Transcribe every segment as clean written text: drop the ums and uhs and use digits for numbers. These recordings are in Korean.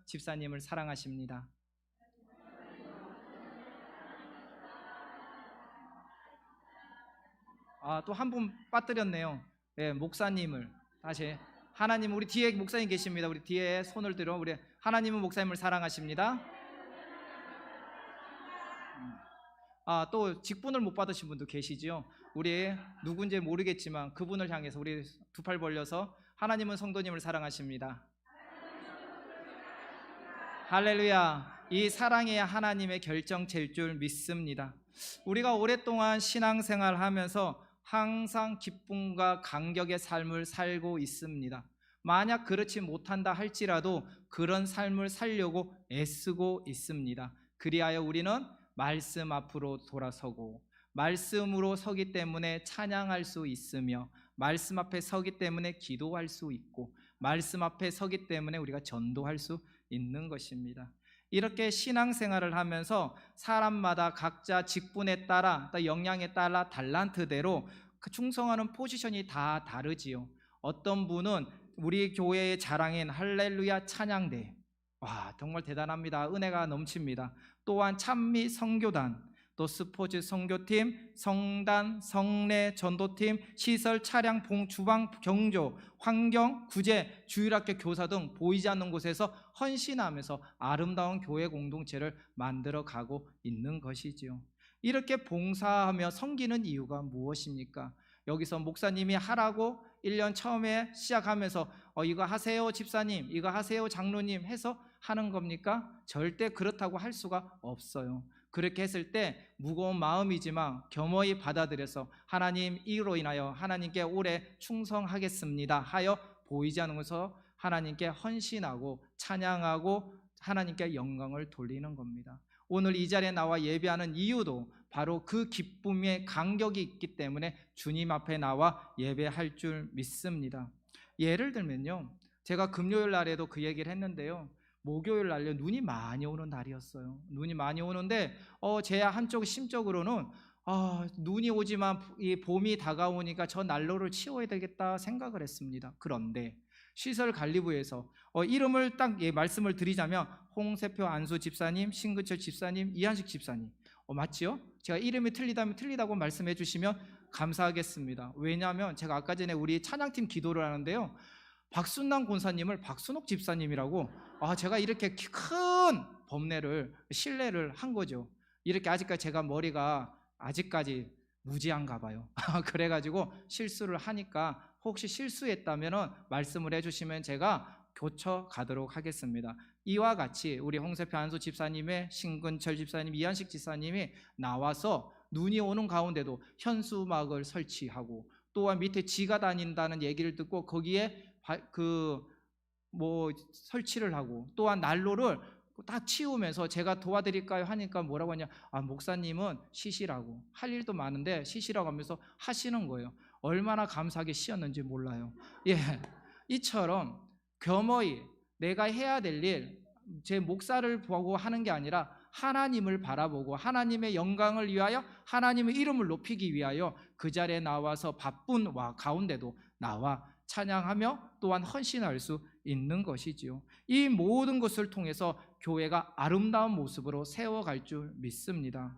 집사님을 사랑하십니다. 또 한 분 빠뜨렸네요. 네, 목사님을 다시. 하나님, 우리 뒤에 목사님 계십니다. 우리 뒤에 손을 들어. 우리 하나님은 목사님을 사랑하십니다. 또 직분을 못 받으신 분도 계시지요. 우리 누군지 모르겠지만 그분을 향해서 우리 두 팔 벌려서 하나님은 성도님을 사랑하십니다. 할렐루야. 이 사랑이 하나님의 결정체일 줄 믿습니다. 우리가 오랫동안 신앙생활을 하면서 항상 기쁨과 감격의 삶을 살고 있습니다. 만약 그렇지 못한다 할지라도 그런 삶을 살려고 애쓰고 있습니다. 그리하여 우리는 말씀 앞으로 돌아서고 말씀으로 서기 때문에 찬양할 수 있으며 말씀 앞에 서기 때문에 기도할 수 있고 말씀 앞에 서기 때문에 우리가 전도할 수 있는 것입니다. 이렇게 신앙생활을 하면서 사람마다 각자 직분에 따라 또 역량에 따라 달란트대로 충성하는 포지션이 다 다르지요. 어떤 분은 우리 교회의 자랑인 할렐루야 찬양대, 정말 대단합니다. 은혜가 넘칩니다. 또한 찬미 선교단, 또 스포츠 선교팀, 성단, 성례 전도팀, 시설, 차량, 주방, 경조, 환경, 구제, 주일학교 교사 등 보이지 않는 곳에서 헌신하면서 아름다운 교회 공동체를 만들어가고 있는 것이지요. 이렇게 봉사하며 섬기는 이유가 무엇입니까? 여기서 목사님이 하라고 1년 처음에 시작하면서 이거 하세요 집사님, 이거 하세요 장로님 해서 하는 겁니까? 절대 그렇다고 할 수가 없어요. 그렇게 했을 때 무거운 마음이지만 겸허히 받아들여서 하나님, 이로 인하여 하나님께 오래 충성하겠습니다 하여 보이지 않는 곳에서 하나님께 헌신하고 찬양하고 하나님께 영광을 돌리는 겁니다. 오늘 이 자리에 나와 예배하는 이유도 바로 그 기쁨의 간격이 있기 때문에 주님 앞에 나와 예배할 줄 믿습니다. 예를 들면요, 제가 금요일 날에도 그 얘기를 했는데요, 목요일 날에 눈이 많이 오는 날이었어요. 눈이 많이 오는데 제 한쪽 심적으로는 눈이 오지만 이 봄이 다가오니까 저 난로를 치워야 되겠다 생각을 했습니다. 그런데 시설관리부에서 이름을 딱 말씀을 드리자면 홍세표 안수 집사님, 신근철 집사님, 이한식 집사님, 맞지요? 제가 이름이 틀리다면 틀리다고 말씀해 주시면 감사하겠습니다. 왜냐하면 제가 아까 전에 우리 찬양팀 기도를 하는데요, 박순남 권사님을 박순옥 집사님이라고 제가 이렇게 큰 법례를 신뢰를 한 거죠. 이렇게 아직까지 제가 머리가 아직까지 무지한가 봐요. 그래가지고 실수를 하니까 혹시 실수했다면 말씀을 해주시면 제가 고쳐가도록 하겠습니다. 이와 같이 우리 홍세표 안수 집사님의 신근철 집사님, 이한식 집사님이 나와서 눈이 오는 가운데도 현수막을 설치하고 또한 밑에 지가 다닌다는 얘기를 듣고 거기에 설치를 하고 또한 난로를 다 치우면서 제가 도와드릴까요 하니까 뭐라고 하냐, 목사님은 쉬시라고, 할 일도 많은데 쉬시라고 하면서 하시는 거예요. 얼마나 감사하게 쉬었는지 몰라요. 이처럼 겸허히 내가 해야 될 일, 제 목사를 보고 하는 게 아니라 하나님을 바라보고 하나님의 영광을 위하여 하나님의 이름을 높이기 위하여 그 자리에 나와서 바쁜 가운데도 나와 찬양하며 또한 헌신할 수 있는 것이지요. 이 모든 것을 통해서 교회가 아름다운 모습으로 세워갈 줄 믿습니다.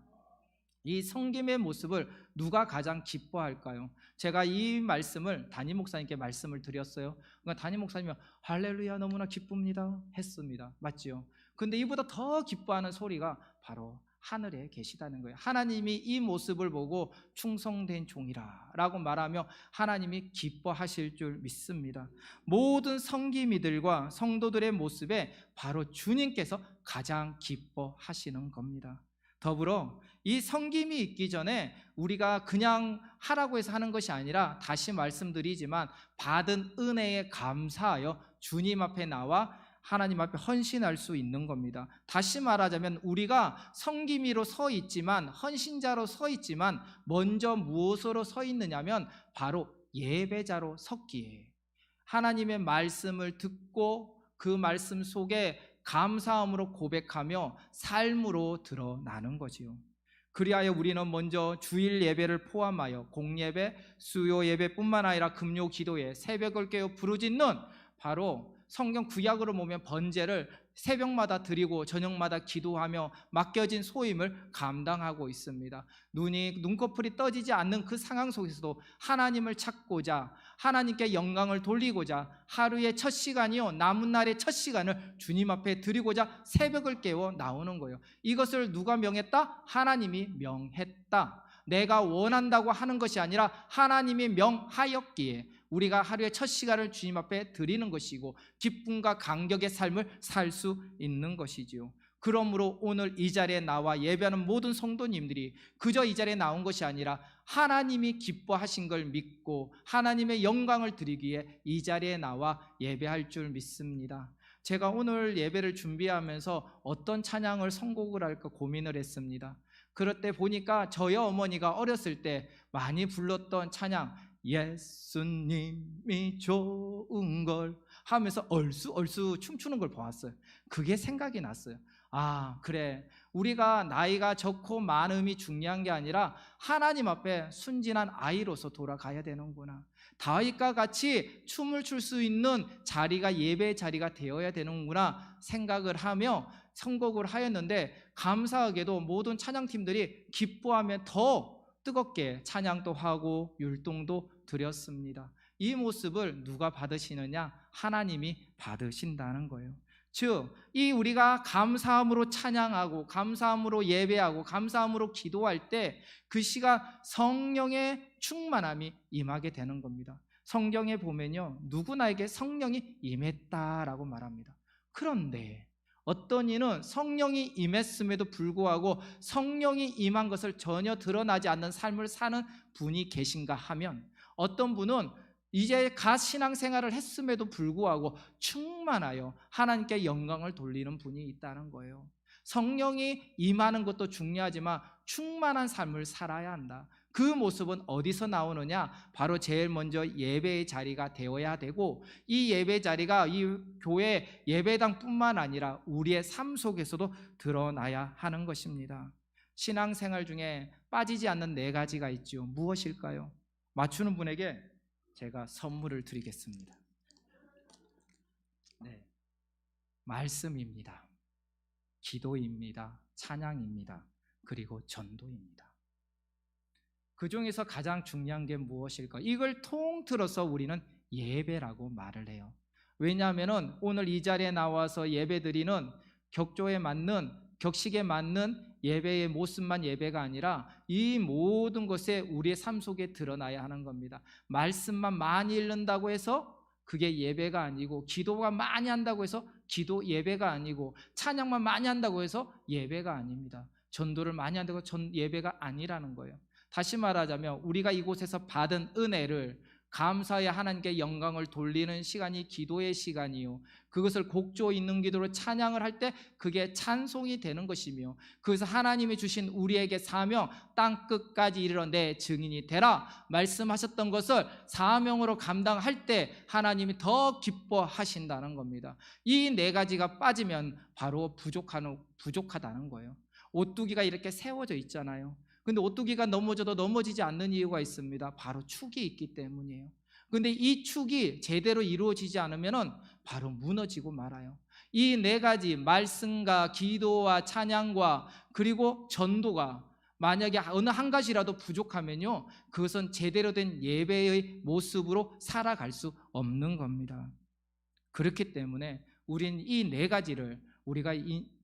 이 섬김의 모습을 누가 가장 기뻐할까요? 제가 이 말씀을 담임 목사님께 말씀을 드렸어요. 그러니까 담임 목사님이 할렐루야 너무나 기쁩니다 했습니다. 맞지요? 근데 이보다 더 기뻐하는 소리가 바로 하늘에 계시다는 거예요. 하나님이 이 모습을 보고 충성된 종이라 라고 말하며 하나님이 기뻐하실 줄 믿습니다. 모든 성기미들과 성도들의 모습에 바로 주님께서 가장 기뻐하시는 겁니다. 더불어 이 섬김이 있기 전에 우리가 그냥 하라고 해서 하는 것이 아니라 다시 말씀드리지만 받은 은혜에 감사하여 주님 앞에 나와 하나님 앞에 헌신할 수 있는 겁니다. 다시 말하자면 우리가 섬김이로 서 있지만, 헌신자로 서 있지만 먼저 무엇으로 서 있느냐면 바로 예배자로 섰기에 하나님의 말씀을 듣고 그 말씀 속에 감사함으로 고백하며 삶으로 드러나는 거지요. 그리하여 우리는 먼저 주일 예배를 포함하여 공예배, 수요 예배뿐만 아니라 금요 기도회, 새벽을 깨어 부르짖는 바로 성경 구약으로 보면 번제를 새벽마다 드리고 저녁마다 기도하며 맡겨진 소임을 감당하고 있습니다. 눈꺼풀이 떠지지 않는 그 상황 속에서도 하나님을 찾고자, 하나님께 영광을 돌리고자 하루의 첫 시간이요, 남은 날의 첫 시간을 주님 앞에 드리고자 새벽을 깨워 나오는 거예요. 이것을 누가 명했다? 하나님이 명했다. 내가 원한다고 하는 것이 아니라 하나님이 명하였기에 우리가 하루의 첫 시간을 주님 앞에 드리는 것이고 기쁨과 감격의 삶을 살 수 있는 것이지요. 그러므로 오늘 이 자리에 나와 예배하는 모든 성도님들이 그저 이 자리에 나온 것이 아니라 하나님이 기뻐하신 걸 믿고 하나님의 영광을 드리기에 이 자리에 나와 예배할 줄 믿습니다. 제가 오늘 예배를 준비하면서 어떤 찬양을 선곡을 할까 고민을 했습니다. 그럴 때 보니까 저희 어머니가 어렸을 때 많이 불렀던 찬양, 예수님이 좋은 걸 하면서 얼쑤얼쑤 춤추는 걸 보았어요. 그게 생각이 났어요. 아, 그래, 우리가 나이가 적고 많음이 중요한 게 아니라 하나님 앞에 순진한 아이로서 돌아가야 되는구나. 다윗과 같이 춤을 출 수 있는 자리가 예배의 자리가 되어야 되는구나 생각을 하며 선곡을 하였는데, 감사하게도 모든 찬양팀들이 기뻐하며 더 뜨겁게 찬양도 하고 율동도 드렸습니다. 이 모습을 누가 받으시느냐? 하나님이 받으신다는 거예요. 즉, 이 우리가 감사함으로 찬양하고 감사함으로 예배하고 감사함으로 기도할 때 그 시간 성령의 충만함이 임하게 되는 겁니다. 성경에 보면요, 누구나에게 성령이 임했다라고 말합니다. 그런데 어떤 이는 성령이 임했음에도 불구하고 성령이 임한 것을 전혀 드러나지 않는 삶을 사는 분이 계신가 하면, 어떤 분은 이제 갓 신앙생활을 했음에도 불구하고 충만하여 하나님께 영광을 돌리는 분이 있다는 거예요. 성령이 임하는 것도 중요하지만 충만한 삶을 살아야 한다. 그 모습은 어디서 나오느냐? 바로 제일 먼저 예배의 자리가 되어야 되고, 이 예배 자리가 이 교회 예배당뿐만 아니라 우리의 삶 속에서도 드러나야 하는 것입니다. 신앙생활 중에 빠지지 않는 4가지가 있죠. 무엇일까요? 맞추는 분에게 제가 선물을 드리겠습니다. 네, 말씀입니다. 기도입니다. 찬양입니다. 그리고 전도입니다. 그 중에서 가장 중요한 게 무엇일까? 이걸 통틀어서 우리는 예배라고 말을 해요. 왜냐하면 오늘 이 자리에 나와서 예배드리는 격조에 맞는, 격식에 맞는 예배의 모습만 예배가 아니라 이 모든 것에 우리의 삶 속에 드러나야 하는 겁니다. 말씀만 많이 읽는다고 해서 그게 예배가 아니고, 기도가 많이 한다고 해서 기도 예배가 아니고, 찬양만 많이 한다고 해서 예배가 아닙니다. 전도를 많이 한다고 예배가 아니라는 거예요. 다시 말하자면 우리가 이곳에서 받은 은혜를 감사해 하나님께 영광을 돌리는 시간이 기도의 시간이요, 그것을 곡조 있는 기도로 찬양을 할 때 그게 찬송이 되는 것이며, 그래서 하나님이 주신 우리에게 사명, 땅끝까지 이르러 내 증인이 되라 말씀하셨던 것을 사명으로 감당할 때 하나님이 더 기뻐하신다는 겁니다. 이 4가지가 빠지면 바로 부족하다는 거예요. 오뚜기가 이렇게 세워져 있잖아요. 근데 오뚜기가 넘어져도 넘어지지 않는 이유가 있습니다. 바로 축이 있기 때문이에요. 근데 이 축이 제대로 이루어지지 않으면 바로 무너지고 말아요. 이 4가지, 말씀과 기도와 찬양과 그리고 전도가 만약에 어느 한 가지라도 부족하면요, 그것은 제대로 된 예배의 모습으로 살아갈 수 없는 겁니다. 그렇기 때문에 우리는 이 4가지를 우리가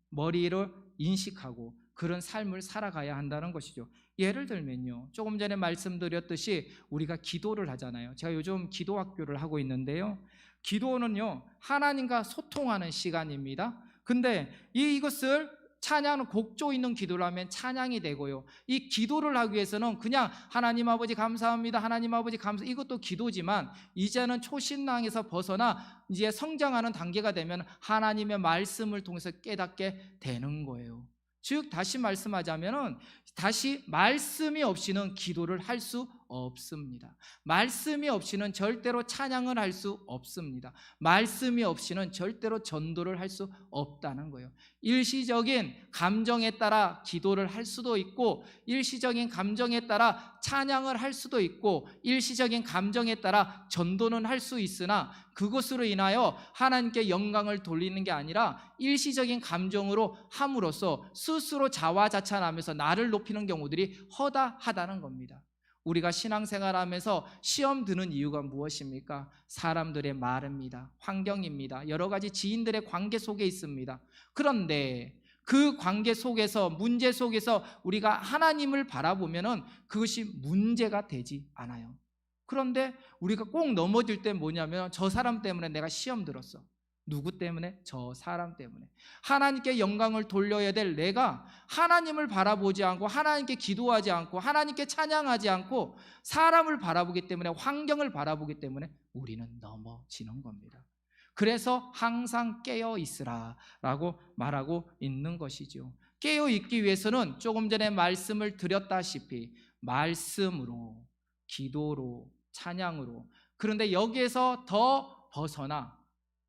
머리로 인식하고 그런 삶을 살아가야 한다는 것이죠. 예를 들면요, 조금 전에 말씀드렸듯이 우리가 기도를 하잖아요. 제가 요즘 기도학교를 하고 있는데요, 기도는요 하나님과 소통하는 시간입니다. 근데 이것을 찬양은 곡조 있는 기도를 하면 찬양이 되고요, 이 기도를 하기 위해서는 그냥 하나님 아버지 감사합니다, 하나님 아버지 감사, 이것도 기도지만 이제는 초신앙에서 벗어나 이제 성장하는 단계가 되면 하나님의 말씀을 통해서 깨닫게 되는 거예요. 즉 다시 말씀하자면 다시 말씀이 없이는 기도를 할 수 없습니다. 말씀이 없이는 절대로 찬양을 할 수 없습니다. 말씀이 없이는 절대로 전도를 할 수 없다는 거예요. 일시적인 감정에 따라 기도를 할 수도 있고, 일시적인 감정에 따라 찬양을 할 수도 있고, 일시적인 감정에 따라 전도는 할 수 있으나 그것으로 인하여 하나님께 영광을 돌리는 게 아니라 일시적인 감정으로 함으로써 스스로 자화자찬하면서 나를 높이는 경우들이 허다하다는 겁니다. 우리가 신앙생활하면서 시험 드는 이유가 무엇입니까? 사람들의 말입니다. 환경입니다. 여러 가지 지인들의 관계 속에 있습니다. 그런데 그 관계 속에서, 문제 속에서 우리가 하나님을 바라보면은 그것이 문제가 되지 않아요. 그런데 우리가 꼭 넘어질 때 뭐냐면, 저 사람 때문에 내가 시험 들었어. 누구 때문에? 저 사람 때문에. 하나님께 영광을 돌려야 될 내가 하나님을 바라보지 않고, 하나님께 기도하지 않고, 하나님께 찬양하지 않고 사람을 바라보기 때문에, 환경을 바라보기 때문에 우리는 넘어지는 겁니다. 그래서 항상 깨어 있으라 라고 말하고 있는 것이죠. 깨어 있기 위해서는 조금 전에 말씀을 드렸다시피 말씀으로, 기도로, 찬양으로, 그런데 여기에서 더 벗어나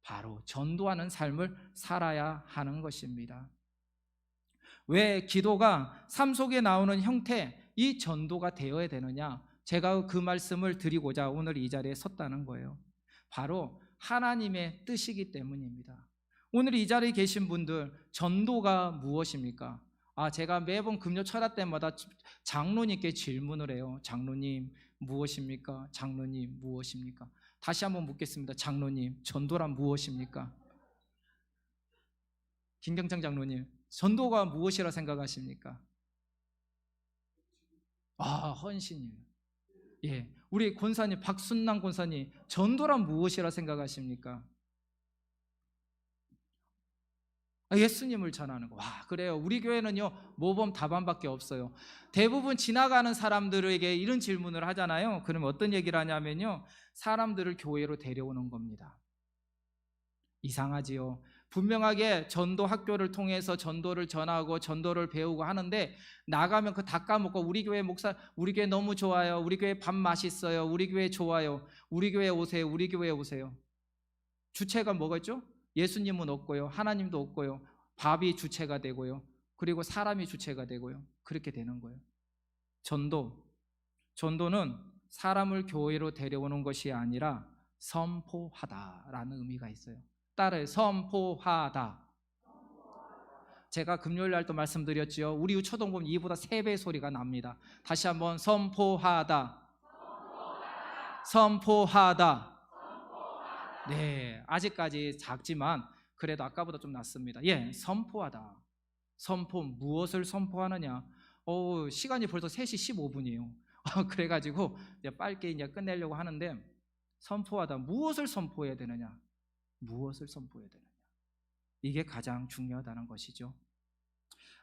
바로 전도하는 삶을 살아야 하는 것입니다. 왜 기도가 삶 속에 나오는 형태, 이 전도가 되어야 되느냐? 제가 그 말씀을 드리고자 오늘 이 자리에 섰다는 거예요. 바로 하나님의 뜻이기 때문입니다. 오늘 이 자리에 계신 분들, 전도가 무엇입니까? 제가 매번 금요 철야 때마다 장로님께 질문을 해요. 장로님 무엇입니까? 장로님 무엇입니까? 다시 한번 묻겠습니다. 장로님, 전도란 무엇입니까? 김경창 장로님, 전도가 무엇이라 생각하십니까? 헌신이에요. 예, 우리 권사님, 박순남 권사님, 전도란 무엇이라 생각하십니까? 예수님을 전하는 거. 그래요. 우리 교회는요, 모범 답안밖에 없어요. 대부분 지나가는 사람들에게 이런 질문을 하잖아요. 그럼 어떤 얘기를 하냐면요, 사람들을 교회로 데려오는 겁니다. 이상하지요. 분명하게 전도 학교를 통해서 전도를 전하고 전도를 배우고 하는데, 나가면 그 다 까먹고 우리 교회 목사, 우리 교회 너무 좋아요, 우리 교회 밥 맛있어요, 우리 교회 좋아요, 우리 교회 오세요, 우리 교회 오세요. 주체가 뭐가 있죠? 예수님은 없고요, 하나님도 없고요, 밥이 주체가 되고요, 그리고 사람이 주체가 되고요. 그렇게 되는 거예요. 전도는 사람을 교회로 데려오는 것이 아니라 선포하다라는 의미가 있어요. 따라해, 선포하다. 제가 금요일 날도 말씀드렸죠. 우리 초동보면 이보다 3배 소리가 납니다. 다시 한번, 선포하다. 선포하다. 네, 아직까지 작지만 그래도 아까보다 좀 낫습니다. 선포하다. 선포, 무엇을 선포하느냐? 시간이 벌써 3시 15분이에요. 그래가지고 빨리 이제 끝내려고 하는데, 선포하다. 무엇을 선포해야 되느냐? 무엇을 선포해야 되느냐? 이게 가장 중요하다는 것이죠.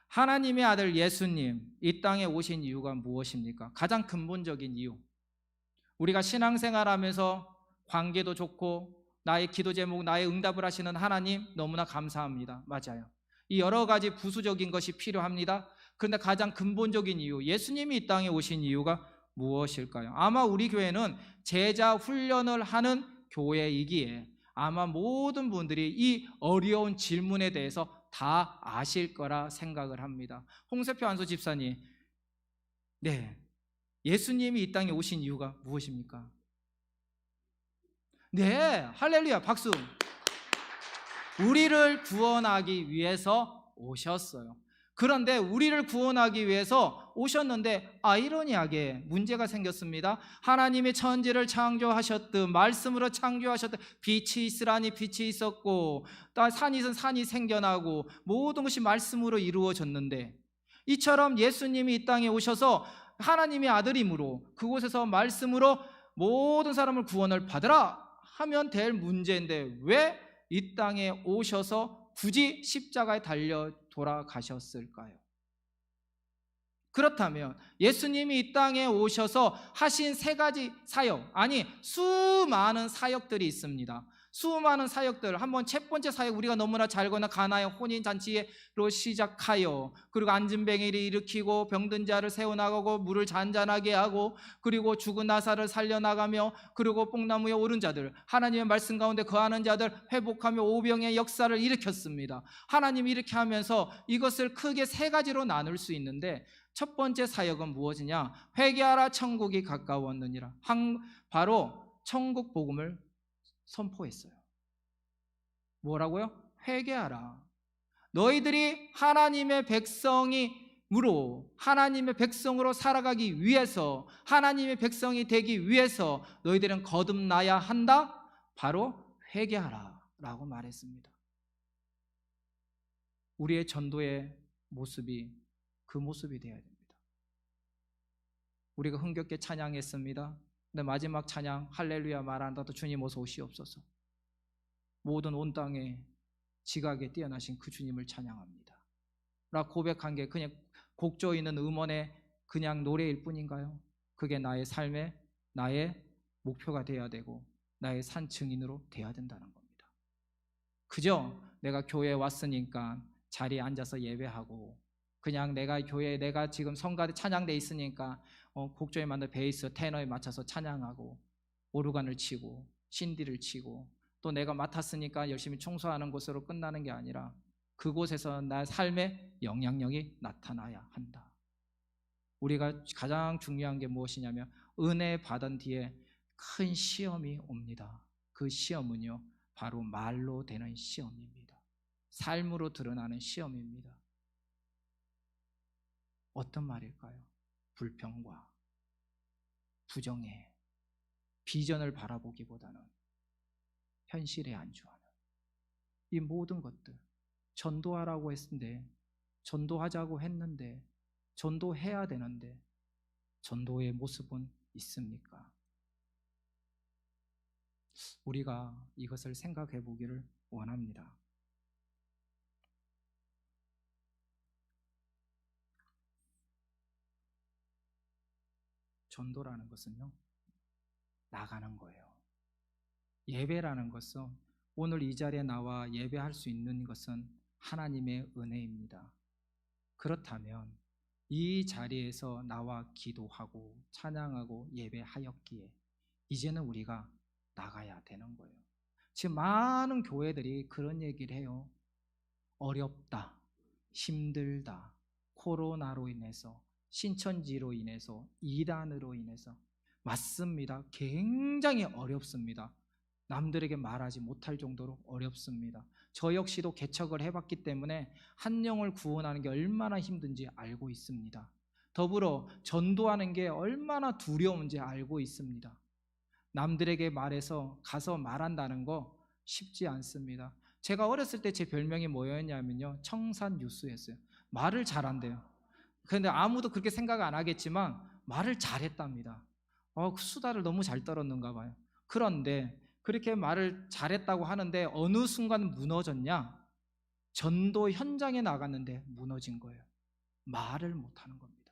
하나님의 아들 예수님, 이 땅에 오신 이유가 무엇입니까? 가장 근본적인 이유. 우리가 신앙생활하면서 관계도 좋고, 나의 기도 제목, 나의 응답을 하시는 하나님 너무나 감사합니다. 맞아요. 이 여러 가지 부수적인 것이 필요합니다. 그런데 가장 근본적인 이유, 예수님이 이 땅에 오신 이유가 무엇일까요? 아마 우리 교회는 제자 훈련을 하는 교회이기에 아마 모든 분들이 이 어려운 질문에 대해서 다 아실 거라 생각을 합니다. 홍세표 안수 집사님, 예수님이 이 땅에 오신 이유가 무엇입니까? 할렐루야, 박수. 우리를 구원하기 위해서 오셨어요. 그런데 우리를 구원하기 위해서 오셨는데, 아이러니하게 문제가 생겼습니다. 하나님이 천지를 창조하셨듯, 말씀으로 창조하셨듯, 빛이 있으라니 빛이 있었고, 산이 있으면 산이 생겨나고, 모든 것이 말씀으로 이루어졌는데, 이처럼 예수님이 이 땅에 오셔서 하나님의 아들임으로 그곳에서 말씀으로 모든 사람을 구원을 받으라 하면 될 문제인데, 왜 이 땅에 오셔서 굳이 십자가에 달려 돌아가셨을까요? 그렇다면 예수님이 이 땅에 오셔서 하신 3가지 사역, 수많은 사역들이 있습니다. 수많은 사역들, 한번 첫 번째 사역 우리가 너무나 잘 알거나 가나의 혼인잔치로 시작하여, 그리고 안진뱅이를 일으키고 병든 자를 세워나가고 물을 잔잔하게 하고, 그리고 죽은 나사를 살려나가며, 그리고 뽕나무에 오른 자들, 하나님의 말씀 가운데 거하는 자들 회복하며 오병의 역사를 일으켰습니다. 하나님이 이렇게 하면서 이것을 크게 세 가지로 나눌 수 있는데, 첫 번째 사역은 무엇이냐? 회개하라, 천국이 가까웠느니라. 바로 천국 복음을 선포했어요. 뭐라고요? 회개하라. 너희들이 하나님의 백성이므로, 하나님의 백성으로 살아가기 위해서, 하나님의 백성이 되기 위해서 너희들은 거듭나야 한다. 바로 회개하라 라고 말했습니다. 우리의 전도의 모습이 그 모습이 되어야 됩니다. 우리가 흥겹게 찬양했습니다. 근데 마지막 찬양 할렐루야 말한다도 주님 어서 오시옵소서. 모든 온 땅에 지각에 뛰어나신 그 주님을 찬양합니다 라 고백한 게 그냥 곡조 있는 음원의 그냥 노래일 뿐인가요? 그게 나의 삶의, 나의 목표가 돼야 되고 나의 산 증인으로 돼야 된다는 겁니다. 그저 내가 교회에 왔으니까 자리에 앉아서 예배하고, 그냥 내가 교회에 내가 지금 성가대 찬양대 있으니까 곡조에 맞는 베이스, 테너에 맞춰서 찬양하고 오르간을 치고 신디를 치고, 또 내가 맡았으니까 열심히 청소하는 것으로 끝나는 게 아니라 그곳에서 나의 삶의 영향력이 나타나야 한다. 우리가 가장 중요한 게 무엇이냐면 은혜 받은 뒤에 큰 시험이 옵니다. 그 시험은요 바로 말로 되는 시험입니다. 삶으로 드러나는 시험입니다. 어떤 말일까요? 불평과 부정의 비전을 바라보기보다는 현실에 안주하는 이 모든 것들, 전도하라고 했는데, 전도하자고 했는데, 전도해야 되는데 전도의 모습은 있습니까? 우리가 이것을 생각해 보기를 원합니다. 전도라는 것은요 나가는 거예요. 예배라는 것은, 오늘 이 자리에 나와 예배할 수 있는 것은 하나님의 은혜입니다. 그렇다면 이 자리에서 나와 기도하고 찬양하고 예배하였기에 이제는 우리가 나가야 되는 거예요. 지금 많은 교회들이 그런 얘기를 해요. 어렵다, 힘들다, 코로나로 인해서, 신천지로 인해서, 이단으로 인해서. 맞습니다. 굉장히 어렵습니다. 남들에게 말하지 못할 정도로 어렵습니다. 저 역시도 개척을 해봤기 때문에 한 영을 구원하는 게 얼마나 힘든지 알고 있습니다. 더불어 전도하는 게 얼마나 두려운지 알고 있습니다. 남들에게 말해서 가서 말한다는 거 쉽지 않습니다. 제가 어렸을 때 제 별명이 뭐였냐면요 청산유수였어요. 말을 잘한대요. 그런데 아무도 그렇게 생각 안 하겠지만 말을 잘했답니다. 수다를 너무 잘 떨었는가 봐요. 그런데 그렇게 말을 잘했다고 하는데 어느 순간 무너졌냐? 전도 현장에 나갔는데 무너진 거예요. 말을 못하는 겁니다.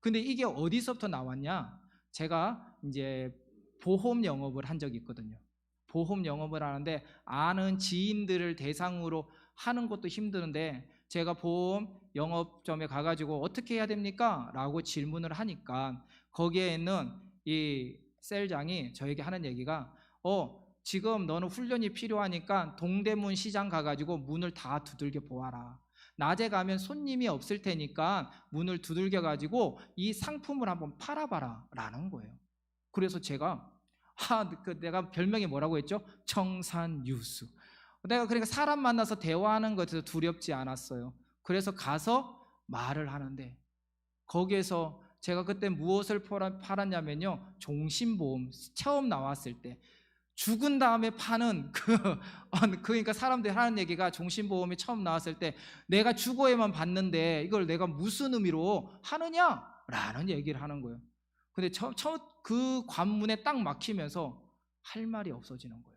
근데 이게 어디서부터 나왔냐? 제가 이제 보험 영업을 한 적이 있거든요. 보험 영업을 하는데 아는 지인들을 대상으로 하는 것도 힘드는데, 제가 보험 영업점에 가가지고 어떻게 해야 됩니까? 라고 질문을 하니까 거기에 있는 이 셀장이 저에게 하는 얘기가 지금 너는 훈련이 필요하니까 동대문 시장 가가지고 문을 다 두들겨 보아라. 낮에 가면 손님이 없을 테니까 문을 두들겨 가지고 이 상품을 한번 팔아봐라 라는 거예요. 그래서 제가 내가 별명이 뭐라고 했죠? 청산유수. 내가 그러니까 사람 만나서 대화하는 것에서 두렵지 않았어요. 그래서 가서 말을 하는데, 거기에서 제가 그때 무엇을 팔았냐면요 종신보험. 처음 나왔을 때 죽은 다음에 파는 그러니까 사람들이 하는 얘기가, 종신보험이 처음 나왔을 때 내가 죽어야만 받는데 이걸 내가 무슨 의미로 하느냐라는 얘기를 하는 거예요. 근데 그 관문에 딱 막히면서 할 말이 없어지는 거예요.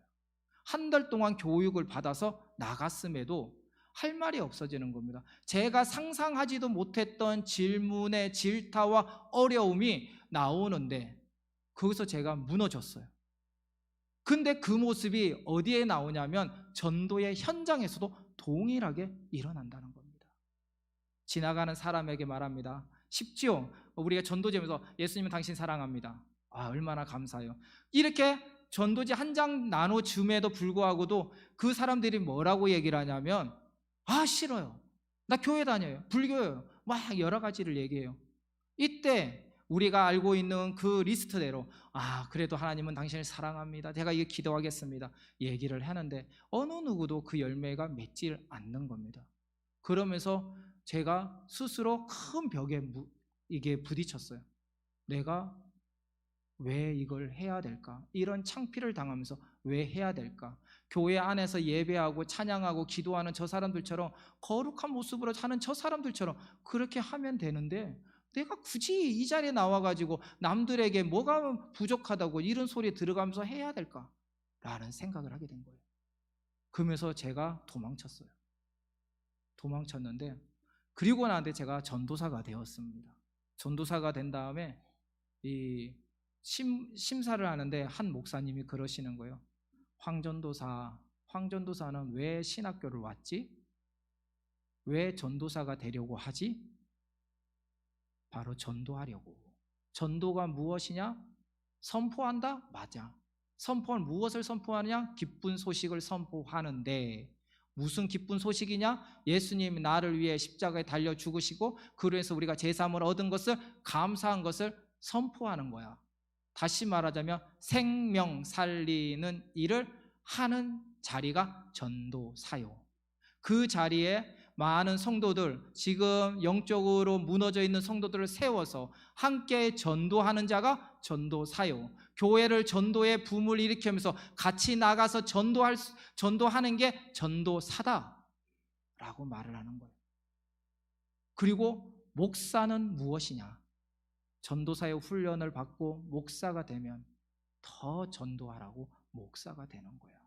한 달 동안 교육을 받아서 나갔음에도 할 말이 없어지는 겁니다. 제가 상상하지도 못했던 질문의 질타와 어려움이 나오는데 거기서 제가 무너졌어요. 근데 그 모습이 어디에 나오냐면 전도의 현장에서도 동일하게 일어난다는 겁니다. 지나가는 사람에게 말합니다. 쉽지요? 우리가 전도제에서 예수님은 당신 사랑합니다. 얼마나 감사해요. 이렇게 전도지 한 장 나눠줌에도 불구하고도 그 사람들이 뭐라고 얘기를 하냐면 싫어요. 나 교회 다녀요. 불교예요. 막 여러 가지를 얘기해요. 이때 우리가 알고 있는 그 리스트대로 그래도 하나님은 당신을 사랑합니다. 제가 이게 기도하겠습니다. 얘기를 하는데 어느 누구도 그 열매가 맺질 않는 겁니다. 그러면서 제가 스스로 큰 벽에 이게 부딪혔어요. 내가 왜 이걸 해야 될까? 이런 창피를 당하면서 왜 해야 될까? 교회 안에서 예배하고 찬양하고 기도하는 저 사람들처럼 거룩한 모습으로 사는 저 사람들처럼 그렇게 하면 되는데 내가 굳이 이 자리에 나와가지고 남들에게 뭐가 부족하다고 이런 소리에 들어가면서 해야 될까? 라는 생각을 하게 된 거예요. 그러면서 제가 도망쳤는데 그리고 나한테 제가 전도사가 되었습니다. 전도사가 된 다음에 이 심사를 하는데 한 목사님이 그러시는 거예요. 황전도사는 왜 신학교를 왔지? 왜 전도사가 되려고 하지? 바로 전도하려고. 전도가 무엇이냐? 선포한다? 맞아. 선포는 무엇을 선포하느냐? 기쁜 소식을 선포하는데 무슨 기쁜 소식이냐? 예수님이 나를 위해 십자가에 달려 죽으시고 그로 해서 우리가 제3을 얻은 것을 감사한 것을 선포하는 거야. 다시 말하자면 생명 살리는 일을 하는 자리가 전도사요. 그 자리에 많은 성도들, 지금 영적으로 무너져 있는 성도들을 세워서 함께 전도하는 자가 전도사요. 교회를 전도의 붐을 일으키면서 같이 나가서 전도하는 게 전도사다 라고 말을 하는 거예요. 그리고 목사는 무엇이냐? 전도사의 훈련을 받고 목사가 되면 더 전도하라고 목사가 되는 거야.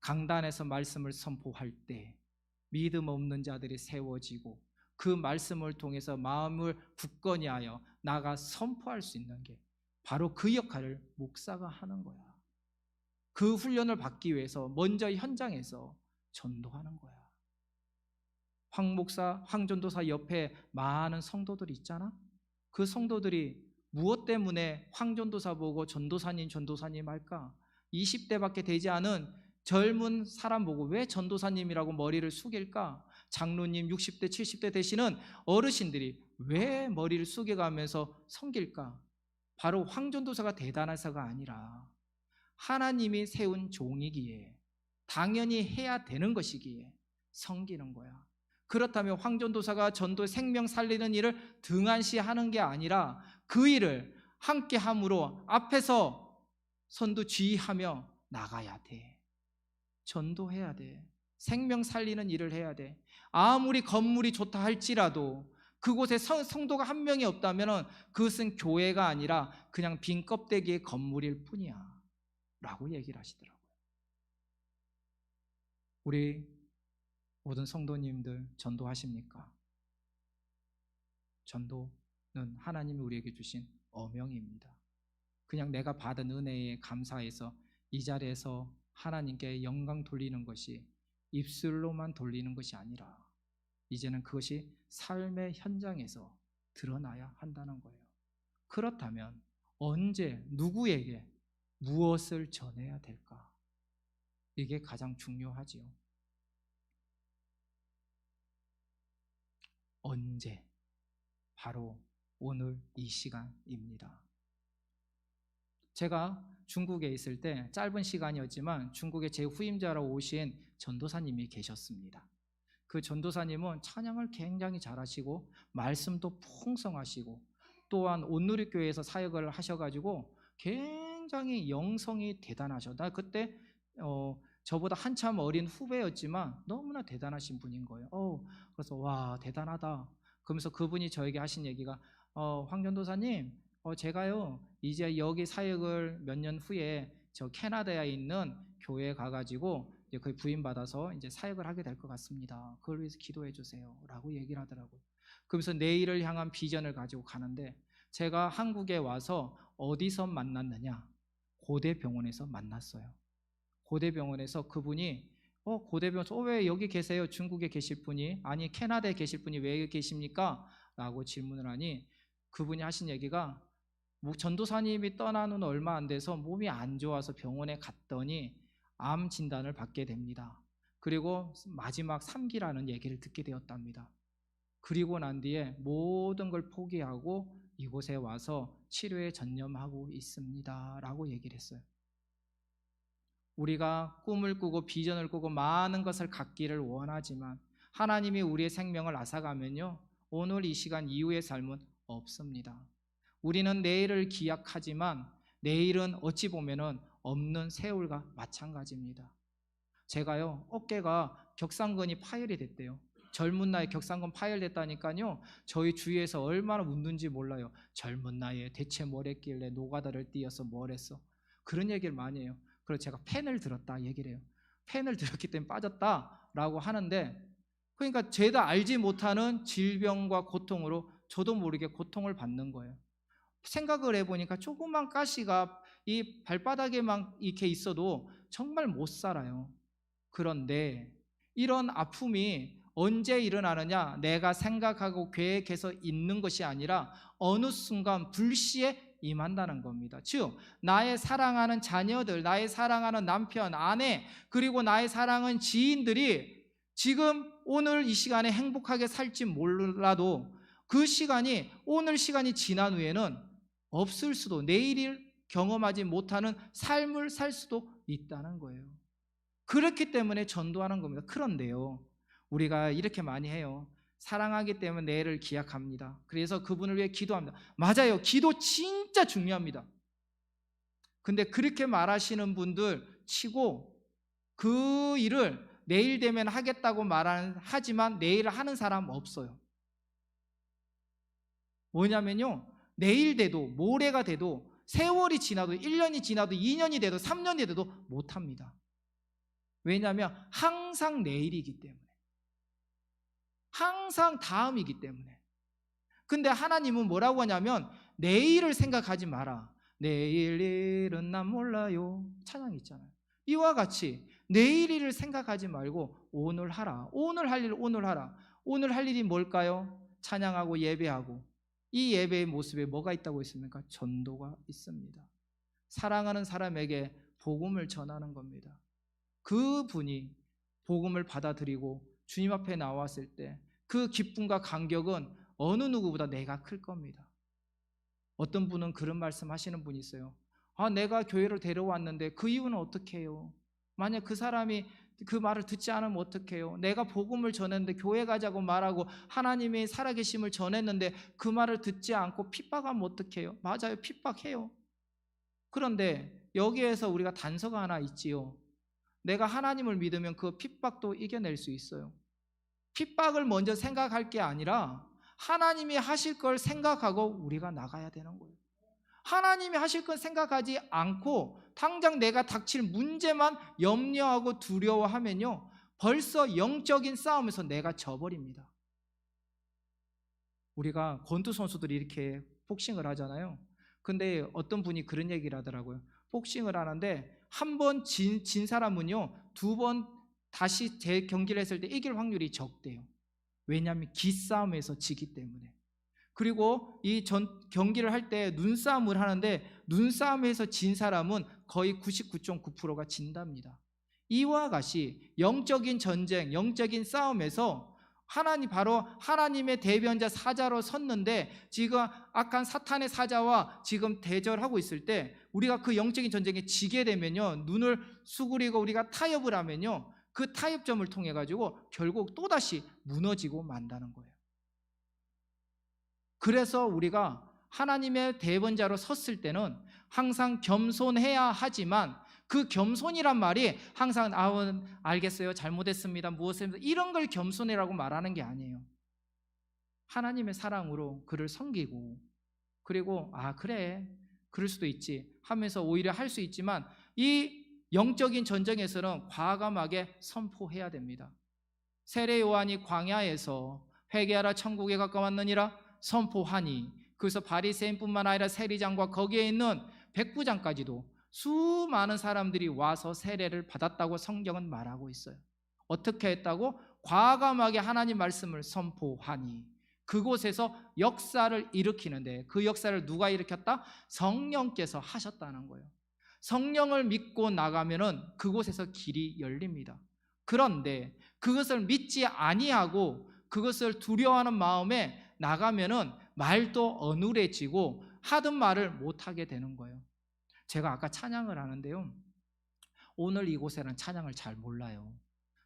강단에서 말씀을 선포할 때 믿음 없는 자들이 세워지고 그 말씀을 통해서 마음을 굳건히 하여 나가 선포할 수 있는 게 바로 그 역할을 목사가 하는 거야. 그 훈련을 받기 위해서 먼저 현장에서 전도하는 거야. 황전도사 옆에 많은 성도들이 있잖아. 그 성도들이 무엇 때문에 황전도사 보고 전도사님 할까? 20대밖에 되지 않은 젊은 사람 보고 왜 전도사님이라고 머리를 숙일까? 장로님 60대 70대 되시는 어르신들이 왜 머리를 숙여가면서 섬길까? 바로 황전도사가 대단해서가 아니라 하나님이 세운 종이기에 당연히 해야 되는 것이기에 섬기는 거야. 그렇다면 황전도사가 전도의 생명 살리는 일을 등한시하는 게 아니라 그 일을 함께 함으로 앞에서 선두지휘하며 나가야 돼. 전도해야 돼. 생명 살리는 일을 해야 돼. 아무리 건물이 좋다 할지라도 그곳에 성도가 한 명이 없다면 그것은 교회가 아니라 그냥 빈 껍데기의 건물일 뿐이야 라고 얘기를 하시더라고요. 우리 모든 성도님들 전도하십니까? 전도는 하나님이 우리에게 주신 어명입니다. 그냥 내가 받은 은혜에 감사해서 이 자리에서 하나님께 영광 돌리는 것이 입술로만 돌리는 것이 아니라 이제는 그것이 삶의 현장에서 드러나야 한다는 거예요. 그렇다면 언제 누구에게 무엇을 전해야 될까? 이게 가장 중요하지요. 언제? 바로 오늘 이 시간입니다. 제가 중국에 있을 때 짧은 시간이었지만 중국에 제 후임자로 오신 전도사님이 계셨습니다. 그 전도사님은 찬양을 굉장히 잘하시고 말씀도 풍성하시고 또한 온누리교회에서 사역을 하셔가지고 굉장히 영성이 대단하셔. 나 그때 저보다 한참 어린 후배였지만 너무나 대단하신 분인 거예요. 그래서 와 대단하다. 그러면서 그분이 저에게 하신 얘기가 황 전도사님 제가요 이제 여기 사역을 몇 년 후에 저 캐나다에 있는 교회에 가가지고 이제 거의 부임받아서 이제 사역을 하게 될 것 같습니다. 그걸 위해서 기도해 주세요라고 얘기를 하더라고요. 그러면서 내일을 향한 비전을 가지고 가는데 제가 한국에 와서 어디서 만났느냐? 고대병원에서 만났어요. 고대병원에서 그분이 고대병원에서 왜 여기 계세요? 중국에 계실 분이, 아니 캐나다에 계실 분이 왜 계십니까? 라고 질문을 하니 그분이 하신 얘기가, 전도사님이 떠난 후는 얼마 안 돼서 몸이 안 좋아서 병원에 갔더니 암 진단을 받게 됩니다. 그리고 마지막 3기라는 얘기를 듣게 되었답니다. 그리고 난 뒤에 모든 걸 포기하고 이곳에 와서 치료에 전념하고 있습니다 라고 얘기를 했어요. 우리가 꿈을 꾸고 비전을 꾸고 많은 것을 갖기를 원하지만 하나님이 우리의 생명을 앗아가면요, 오늘 이 시간 이후의 삶은 없습니다. 우리는 내일을 기약하지만 내일은 어찌 보면은 없는 세월과 마찬가지입니다. 제가요, 어깨가 격상근이 파열이 됐대요. 젊은 나이에 격상근 파열됐다니까요, 저희 주위에서 얼마나 웃는지 몰라요. 젊은 나이에 대체 뭘 했길래 노가다를 뛰어서 뭘 했어, 그런 얘기를 많이 해요. 그래서 제가 펜을 들었다 얘기를 해요. 펜을 들었기 때문에 빠졌다라고 하는데, 그러니까 제가 알지 못하는 질병과 고통으로 저도 모르게 고통을 받는 거예요. 생각을 해보니까 조그만 가시가 이 발바닥에만 이렇게 있어도 정말 못 살아요. 그런데 이런 아픔이 언제 일어나느냐, 내가 생각하고 계획해서 있는 것이 아니라 어느 순간 불시에 임한다는 겁니다. 즉 나의 사랑하는 자녀들, 나의 사랑하는 남편, 아내, 그리고 나의 사랑하는 지인들이 지금 오늘 이 시간에 행복하게 살지 몰라도 그 시간이, 오늘 시간이 지난 후에는 없을 수도, 내일을 경험하지 못하는 삶을 살 수도 있다는 거예요. 그렇기 때문에 전도하는 겁니다. 그런데요, 우리가 이렇게 많이 해요. 사랑하기 때문에 내일을 기약합니다. 그래서 그분을 위해 기도합니다. 맞아요. 기도 진짜 중요합니다. 근데 그렇게 말하시는 분들 치고 그 일을 내일 되면 하겠다고 하지만 내일 하는 사람 없어요. 뭐냐면요, 내일 돼도 모레가 돼도 세월이 지나도 1년이 지나도 2년이 돼도 3년이 돼도 못합니다. 왜냐하면 항상 내일이기 때문에, 항상 다음이기 때문에. 근데 하나님은 뭐라고 하냐면 내일을 생각하지 마라. 내일 일은 난 몰라요, 찬양 있잖아요. 이와 같이 내일 일을 생각하지 말고 오늘 하라. 오늘 할 일 오늘 하라. 오늘 할 일이 뭘까요? 찬양하고 예배하고. 이 예배의 모습에 뭐가 있다고 했습니까? 전도가 있습니다. 사랑하는 사람에게 복음을 전하는 겁니다. 그분이 복음을 받아들이고 주님 앞에 나왔을 때 그 기쁨과 감격은 어느 누구보다 내가 클 겁니다. 어떤 분은 그런 말씀 하시는 분이 있어요. 내가 교회를 데려왔는데 그 이유는 어떻게 해요? 만약 그 사람이 그 말을 듣지 않으면 어떻게 해요? 내가 복음을 전했는데, 교회 가자고 말하고 하나님의 살아계심을 전했는데 그 말을 듣지 않고 핍박하면 어떻게 해요? 맞아요, 핍박해요. 그런데 여기에서 우리가 단서가 하나 있지요. 내가 하나님을 믿으면 그 핍박도 이겨낼 수 있어요. 핍박을 먼저 생각할 게 아니라 하나님이 하실 걸 생각하고 우리가 나가야 되는 거예요. 하나님이 하실 건 생각하지 않고 당장 내가 닥칠 문제만 염려하고 두려워하면요, 벌써 영적인 싸움에서 내가 져버립니다. 우리가 권투 선수들이 이렇게 복싱을 하잖아요. 근데 어떤 분이 그런 얘기를 하더라고요. 복싱을 하는데 한 번 진 사람은요, 두 번 다시 재경기를 했을 때 이길 확률이 적대요. 왜냐하면 기싸움에서 지기 때문에. 그리고 이 경기를 할 때 눈싸움을 하는데 눈싸움에서 진 사람은 거의 99.9%가 진답니다. 이와 같이 영적인 전쟁, 영적인 싸움에서 바로 하나님의 대변자 사자로 섰는데, 지금 악한 사탄의 사자와 지금 대절하고 있을 때 우리가 그 영적인 전쟁에 지게 되면요, 눈을 수그리고 우리가 타협을 하면요, 그 타협점을 통해 가지고 결국 또다시 무너지고 만다는 거예요. 그래서 우리가 하나님의 대변자로 섰을 때는 항상 겸손해야 하지만, 그 겸손이란 말이 항상 알겠어요, 잘못했습니다, 무엇을 이런 걸 겸손이라고 말하는 게 아니에요. 하나님의 사랑으로 그를 섬기고, 그리고 그래, 그럴 수도 있지 하면서 오히려 할 수 있지만, 이 영적인 전쟁에서는 과감하게 선포해야 됩니다. 세례 요한이 광야에서 회개하라 천국에 가까웠느니라 선포하니, 그래서 바리새인뿐만 아니라 세리장과 거기에 있는 백부장까지도 수많은 사람들이 와서 세례를 받았다고 성경은 말하고 있어요. 어떻게 했다고? 과감하게 하나님 말씀을 선포하니 그곳에서 역사를 일으키는데, 그 역사를 누가 일으켰다? 성령께서 하셨다는 거예요. 성령을 믿고 나가면은 그곳에서 길이 열립니다. 그런데 그것을 믿지 아니하고 그것을 두려워하는 마음에 나가면은 말도 어눌해지고 하던 말을 못하게 되는 거예요. 제가 아까 찬양을 하는데요, 오늘 이곳에는 찬양을 잘 몰라요.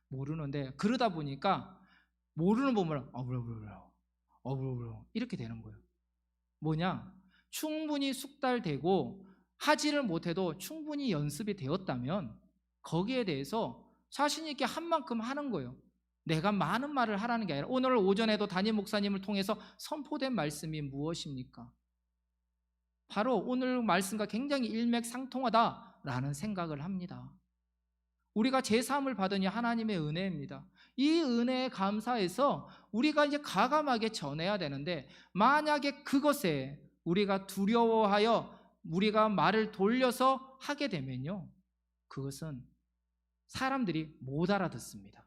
모르는데 그러다 보니까 모르는 부분을 이렇게 되는 거예요. 뭐냐? 충분히 숙달되고 하지를 못해도 충분히 연습이 되었다면 거기에 대해서 자신 있게 한 만큼 하는 거예요. 내가 많은 말을 하라는 게 아니라, 오늘 오전에도 담임 목사님을 통해서 선포된 말씀이 무엇입니까? 바로 오늘 말씀과 굉장히 일맥상통하다라는 생각을 합니다. 우리가 제3을 받으니 하나님의 은혜입니다. 이 은혜에 감사해서 우리가 이제 과감하게 전해야 되는데, 만약에 그것에 우리가 두려워하여 우리가 말을 돌려서 하게 되면요, 그것은 사람들이 못 알아듣습니다.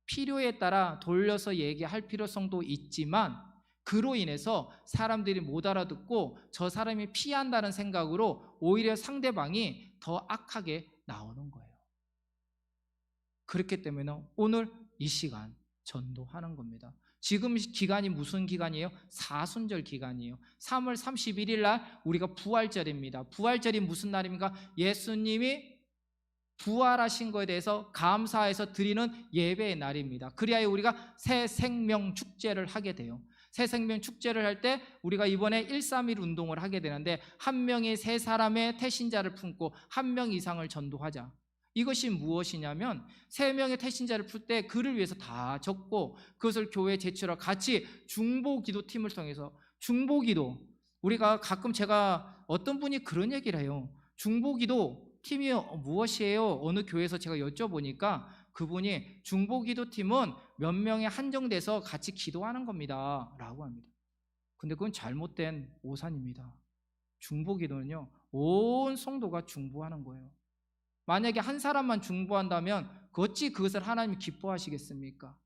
필요에 따라 돌려서 얘기할 필요성도 있지만 그로 인해서 사람들이 못 알아듣고 저 사람이 피한다는 생각으로 오히려 상대방이 더 악하게 나오는 거예요. 그렇기 때문에 오늘 이 시간 전도하는 겁니다. 지금 기간이 무슨 기간이에요? 사순절 기간이에요. 3월 31일 날 우리가 부활절입니다. 부활절이 무슨 날입니까? 예수님이 부활하신 것에 대해서 감사해서 드리는 예배의 날입니다. 그리하여 우리가 새 생명 축제를 하게 돼요. 새 생명 축제를 할 때 우리가 이번에 131 운동을 하게 되는데, 한 명이 세 사람의 태신자를 품고 한 명 이상을 전도하자. 이것이 무엇이냐면, 세 명의 태신자를 풀 때 그를 위해서 다 적고 그것을 교회에 제출하고 같이 중보기도팀을 통해서 중보기도, 우리가 가끔 제가 어떤 분이 그런 얘기를 해요. 중보기도 팀이 무엇이에요? 어느 교회에서 제가 여쭤보니까 그분이 중보기도팀은 몇 명에 한정돼서 같이 기도하는 겁니다 라고 합니다. 근데 그건 잘못된 오산입니다. 중보기도는요, 온 성도가 중보하는 거예요. 만약에 한 사람만 중보한다면 어찌 그것을 하나님이 기뻐하시겠습니까?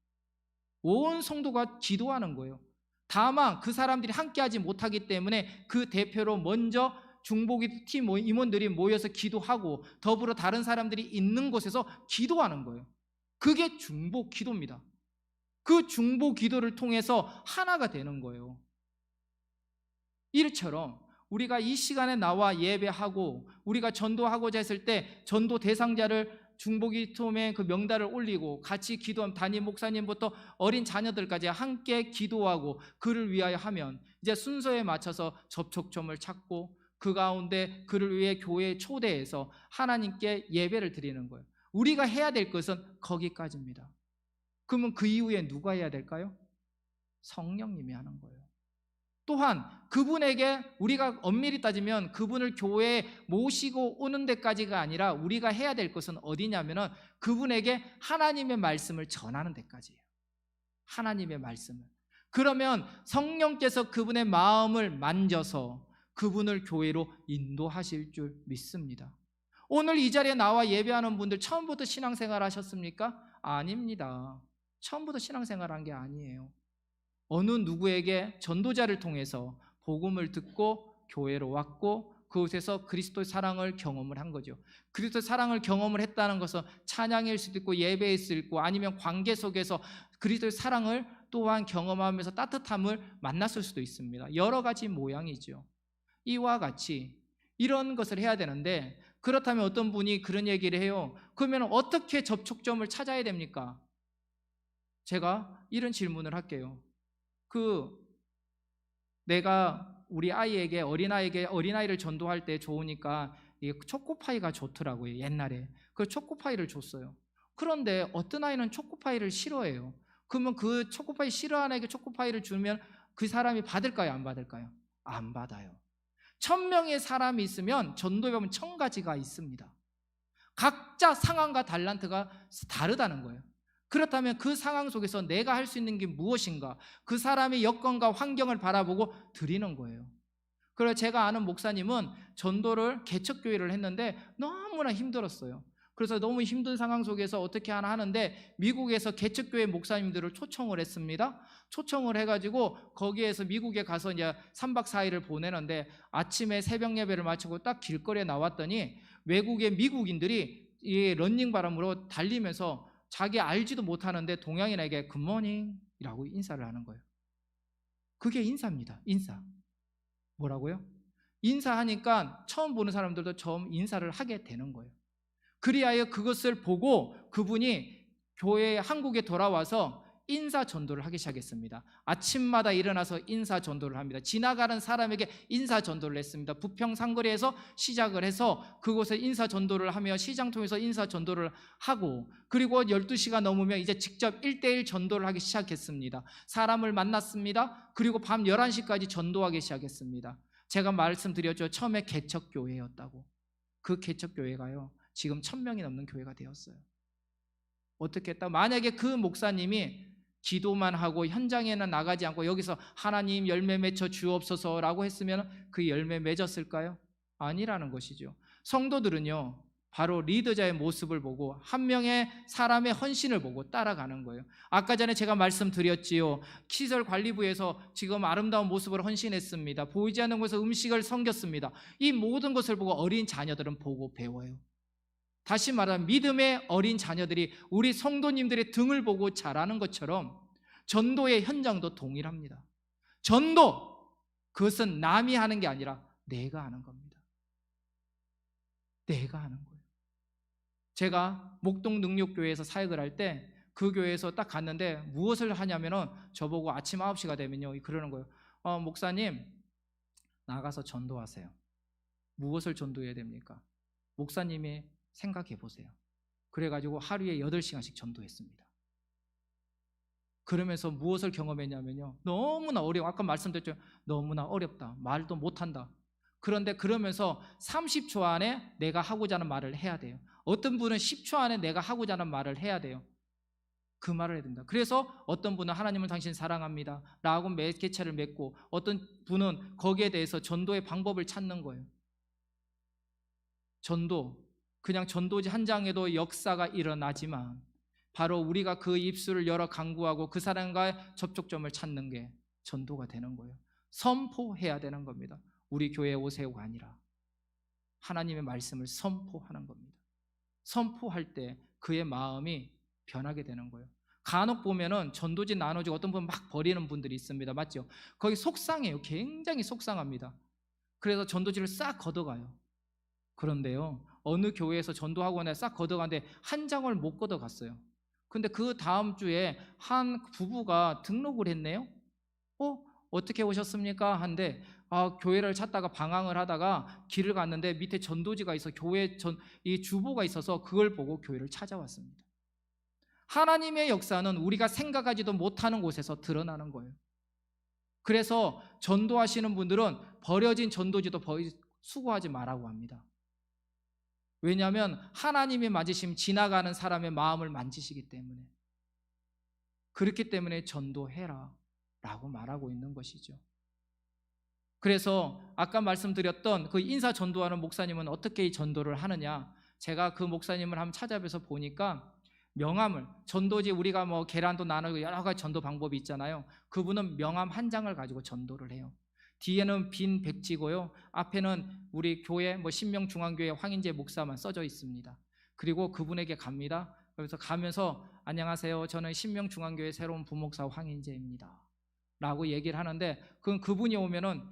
온 성도가 기도하는 거예요. 다만 그 사람들이 함께하지 못하기 때문에 그 대표로 먼저 중보기도 팀 임원들이 모여서 기도하고 더불어 다른 사람들이 있는 곳에서 기도하는 거예요. 그게 중보기도입니다. 그 중보기도를 통해서 하나가 되는 거예요. 이처럼 우리가 이 시간에 나와 예배하고 우리가 전도하고자 했을 때 전도 대상자를 중보기도팀의 그 명단을 올리고 같이 기도하면 담임 목사님부터 어린 자녀들까지 함께 기도하고 그를 위하여 하면 이제 순서에 맞춰서 접촉점을 찾고 그 가운데 그를 위해 교회에 초대해서 하나님께 예배를 드리는 거예요. 우리가 해야 될 것은 거기까지입니다. 그러면 그 이후에 누가 해야 될까요? 성령님이 하는 거예요. 또한 그분에게 우리가 엄밀히 따지면 그분을 교회에 모시고 오는 데까지가 아니라 우리가 해야 될 것은 어디냐면은 그분에게 하나님의 말씀을 전하는 데까지예요. 하나님의 말씀을. 그러면 성령께서 그분의 마음을 만져서 그분을 교회로 인도하실 줄 믿습니다. 오늘 이 자리에 나와 예배하는 분들 처음부터 신앙생활 하셨습니까? 아닙니다. 처음부터 신앙생활 한 게 아니에요. 어느 누구에게 전도자를 통해서 복음을 듣고 교회로 왔고 그곳에서 그리스도의 사랑을 경험을 한 거죠. 그리스도의 사랑을 경험을 했다는 것은 찬양일 수도 있고 예배일 수도 있고 아니면 관계 속에서 그리스도의 사랑을 또한 경험하면서 따뜻함을 만났을 수도 있습니다. 여러 가지 모양이죠. 이와 같이 이런 것을 해야 되는데, 그렇다면 어떤 분이 그런 얘기를 해요. 그러면 어떻게 접촉점을 찾아야 됩니까? 제가 이런 질문을 할게요. 내가 우리 아이에게 어린아이를 전도할 때 좋으니까 초코파이가 좋더라고요. 옛날에 그 초코파이를 줬어요. 그런데 어떤 아이는 초코파이를 싫어해요. 그러면 그 초코파이 싫어하는 아이에게 초코파이를 주면 그 사람이 받을까요? 안 받을까요? 안 받아요. 1000명의 사람이 있으면 전도에 보면 1000가지가 있습니다. 각자 상황과 달란트가 다르다는 거예요. 그렇다면 그 상황 속에서 내가 할 수 있는 게 무엇인가? 그 사람의 여건과 환경을 바라보고 드리는 거예요. 그래서 제가 아는 목사님은 전도를 개척교회를 했는데 너무나 힘들었어요. 그래서 너무 힘든 상황 속에서 어떻게 하나 하는데 미국에서 개척교회 목사님들을 초청을 했습니다. 초청을 해가지고 거기에서 미국에 가서 이제 3박 4일을 보내는데 아침에 새벽 예배를 마치고 딱 길거리에 나왔더니 외국의 미국인들이 이 런닝 바람으로 달리면서 자기 알지도 못하는데 동양인에게 굿모닝이라고 인사를 하는 거예요. 그게 인사입니다. 인사. 뭐라고요? 인사하니까 처음 보는 사람들도 처음 인사를 하게 되는 거예요. 그리하여 그것을 보고 그분이 교회 한국에 돌아와서 인사 전도를 하기 시작했습니다. 아침마다 일어나서 인사 전도를 합니다. 지나가는 사람에게 인사 전도를 했습니다. 부평 상거리에서 시작을 해서 그곳에 인사 전도를 하며 시장 통해서 인사 전도를 하고, 그리고 12시가 넘으면 이제 직접 1대1 전도를 하기 시작했습니다. 사람을 만났습니다. 그리고 밤 11시까지 전도하기 시작했습니다. 제가 말씀드렸죠. 처음에 개척교회였다고. 그 개척교회가요 지금 1000명이 넘는 교회가 되었어요. 어떻게 했다? 만약에 그 목사님이 기도만 하고 현장에는 나가지 않고 여기서 하나님 열매 맺혀 주옵소서라고 했으면 그 열매 맺었을까요? 아니라는 것이죠. 성도들은요 바로 리더자의 모습을 보고 한 명의 사람의 헌신을 보고 따라가는 거예요. 아까 전에 제가 말씀드렸지요. 시설관리부에서 지금 아름다운 모습을 헌신했습니다. 보이지 않는 곳에서 음식을 섬겼습니다. 이 모든 것을 보고 어린 자녀들은 보고 배워요. 다시 말하면 믿음의 어린 자녀들이 우리 성도님들의 등을 보고 자라는 것처럼 전도의 현장도 동일합니다. 전도, 그것은 남이 하는 게 아니라 내가 하는 겁니다. 내가 하는 거예요. 제가 목동 능력교회에서 사역을 할 때 그 교회에서 딱 갔는데 무엇을 하냐면은 저보고 아침 9시가 되면요 그러는 거예요. 목사님 나가서 전도하세요. 무엇을 전도해야 됩니까? 목사님이 생각해 보세요. 그래가지고 하루에 8시간씩 전도했습니다. 그러면서 무엇을 경험했냐면요 너무나 어려워. 아까 말씀드렸죠. 너무나 어렵다. 말도 못한다. 그런데 그러면서 30초 안에 내가 하고자 하는 말을 해야 돼요. 어떤 분은 10초 안에 내가 하고자 하는 말을 해야 돼요. 그 말을 해야 된다. 그래서 어떤 분은 하나님을 당신 사랑합니다 라고 매개체를 맺고, 어떤 분은 거기에 대해서 전도의 방법을 찾는 거예요. 전도, 그냥 전도지 한 장에도 역사가 일어나지만 바로 우리가 그 입술을 열어 간구하고 그 사람과의 접촉점을 찾는 게 전도가 되는 거예요. 선포해야 되는 겁니다. 우리 교회에 오세요가 아니라 하나님의 말씀을 선포하는 겁니다. 선포할 때 그의 마음이 변하게 되는 거예요. 간혹 보면은 전도지 나눠주고 어떤 분은 막 버리는 분들이 있습니다. 맞죠? 거기 속상해요. 굉장히 속상합니다. 그래서 전도지를 싹 걷어가요. 그런데요 어느 교회에서 전도하고 내가 싹 걷어가는데 한 장을 못 걷어갔어요. 근데 그 다음 주에 한 부부가 등록을 했네요. 어떻게 오셨습니까? 한데 교회를 찾다가 방황을 하다가 길을 갔는데 밑에 전도지가 있어 교회 이 주보가 있어서 그걸 보고 교회를 찾아왔습니다. 하나님의 역사는 우리가 생각하지도 못하는 곳에서 드러나는 거예요. 그래서 전도하시는 분들은 버려진 전도지도 수고하지 말라고 합니다. 왜냐하면 하나님이 만지시면 지나가는 사람의 마음을 만지시기 때문에, 그렇기 때문에 전도해라 라고 말하고 있는 것이죠. 그래서 아까 말씀드렸던 그 인사 전도하는 목사님은 어떻게 이 전도를 하느냐, 제가 그 목사님을 한번 찾아뵈서 보니까 명함을, 전도지 우리가 뭐 계란도 나누고 여러 가지 전도 방법이 있잖아요. 그분은 명함 한 장을 가지고 전도를 해요. 뒤에는 빈 백지고요 앞에는 우리 교회 신명중앙교회 황인재 목사만 써져 있습니다. 그리고 그분에게 갑니다. 그래서 가면서 안녕하세요, 저는 신명중앙교회 새로운 부목사 황인재입니다 라고 얘기를 하는데, 그분이 오면은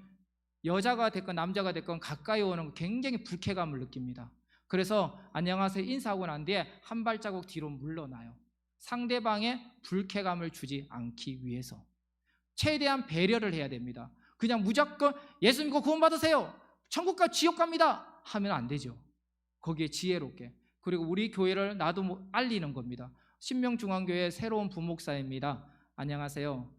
여자가 됐건 남자가 됐건 가까이 오는 굉장히 불쾌감을 느낍니다. 그래서 안녕하세요 인사하고 난 뒤에 한 발자국 뒤로 물러나요. 상대방의 불쾌감을 주지 않기 위해서 최대한 배려를 해야 됩니다. 그냥 무조건 예수 믿고 구원 받으세요, 천국 가 지옥 갑니다 하면 안 되죠. 거기에 지혜롭게, 그리고 우리 교회를 나도 알리는 겁니다. 신명중앙교회 새로운 부목사입니다. 안녕하세요.